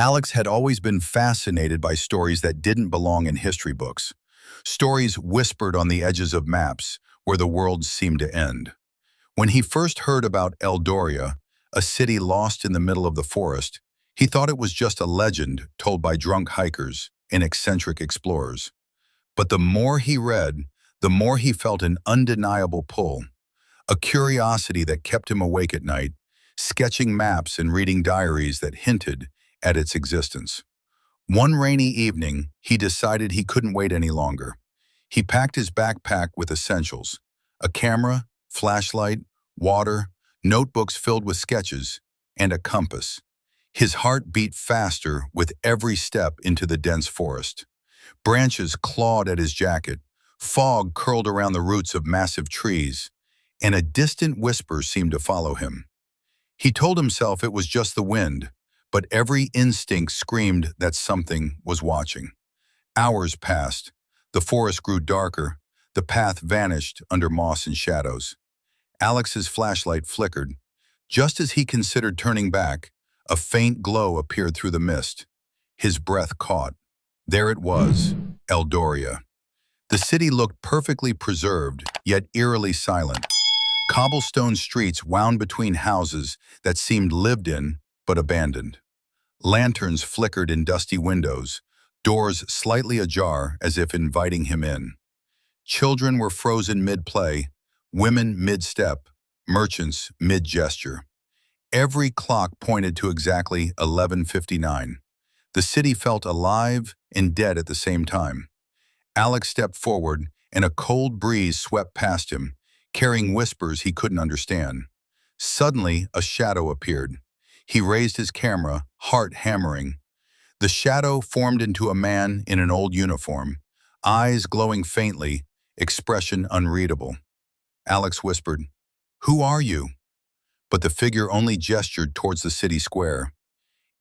Alex had always been fascinated by stories that didn't belong in history books. Stories whispered on the edges of maps where the world seemed to end. When he first heard about Eldoria, a city lost in the middle of the forest, he thought it was just a legend told by drunk hikers and eccentric explorers. But the more he read, the more he felt an undeniable pull, a curiosity that kept him awake at night, sketching maps and reading diaries that hinted at its existence. One rainy evening, he decided he couldn't wait any longer. He packed his backpack with essentials: a camera, flashlight, water, notebooks filled with sketches, and a compass. His heart beat faster with every step into the dense forest. Branches clawed at his jacket, fog curled around the roots of massive trees, and a distant whisper seemed to follow him. He told himself it was just the wind, but every instinct screamed that something was watching. Hours passed. The forest grew darker. The path vanished under moss and shadows. Alex's flashlight flickered. Just as he considered turning back, a faint glow appeared through the mist. His breath caught. There it was, Eldoria. The city looked perfectly preserved, yet eerily silent. Cobblestone streets wound between houses that seemed lived in but abandoned. Lanterns flickered in dusty windows, doors slightly ajar as if inviting him in. Children were frozen mid-play, women mid-step, merchants mid-gesture. Every clock pointed to exactly 11:59. The city felt alive and dead at the same time. Alex stepped forward, and a cold breeze swept past him, carrying whispers he couldn't understand. Suddenly, a shadow appeared. He raised his camera, heart hammering. The shadow formed into a man in an old uniform, eyes glowing faintly, expression unreadable. Alex whispered, "Who are you?" But the figure only gestured towards the city square.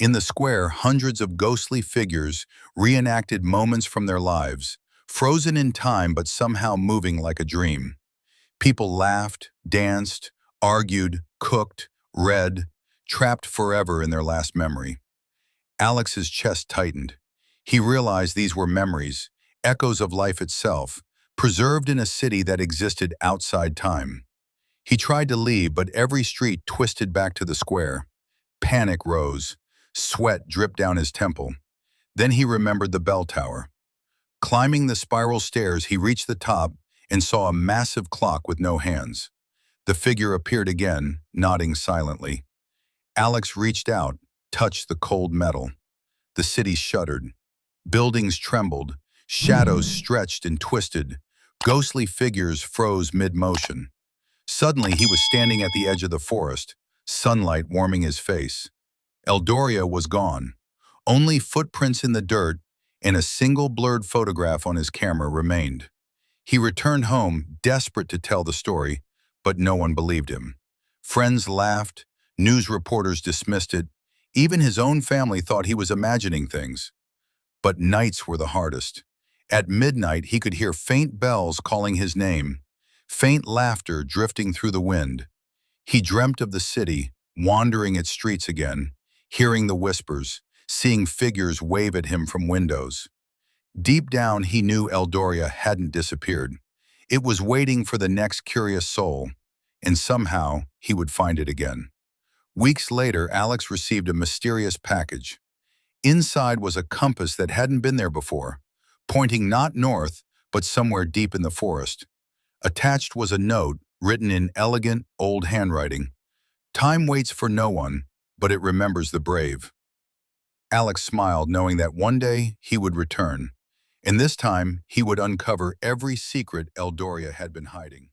In the square, hundreds of ghostly figures reenacted moments from their lives, frozen in time but somehow moving like a dream. People laughed, danced, argued, cooked, read, trapped forever in their last memory. Alex's chest tightened. He realized these were memories, echoes of life itself, preserved in a city that existed outside time. He tried to leave, but every street twisted back to the square. Panic rose. Sweat dripped down his temple. Then he remembered the bell tower. Climbing the spiral stairs, he reached the top and saw a massive clock with no hands. The figure appeared again, nodding silently. Alex reached out, touched the cold metal. The city shuddered. Buildings trembled. Shadows stretched and twisted. Ghostly figures froze mid-motion. Suddenly, he was standing at the edge of the forest, sunlight warming his face. Eldoria was gone. Only footprints in the dirt and a single blurred photograph on his camera remained. He returned home, desperate to tell the story, but no one believed him. Friends laughed, news reporters dismissed it, even his own family thought he was imagining things. But nights were the hardest. At midnight, he could hear faint bells calling his name, faint laughter drifting through the wind. He dreamt of the city, wandering its streets again, hearing the whispers, seeing figures wave at him from windows. Deep down, he knew Eldoria hadn't disappeared. It was waiting for the next curious soul, and somehow he would find it again. Weeks later, Alex received a mysterious package. Inside was a compass that hadn't been there before, pointing not north, but somewhere deep in the forest. Attached was a note written in elegant, old handwriting. "Time waits for no one, but it remembers the brave." Alex smiled, knowing that one day he would return, and this time he would uncover every secret Eldoria had been hiding.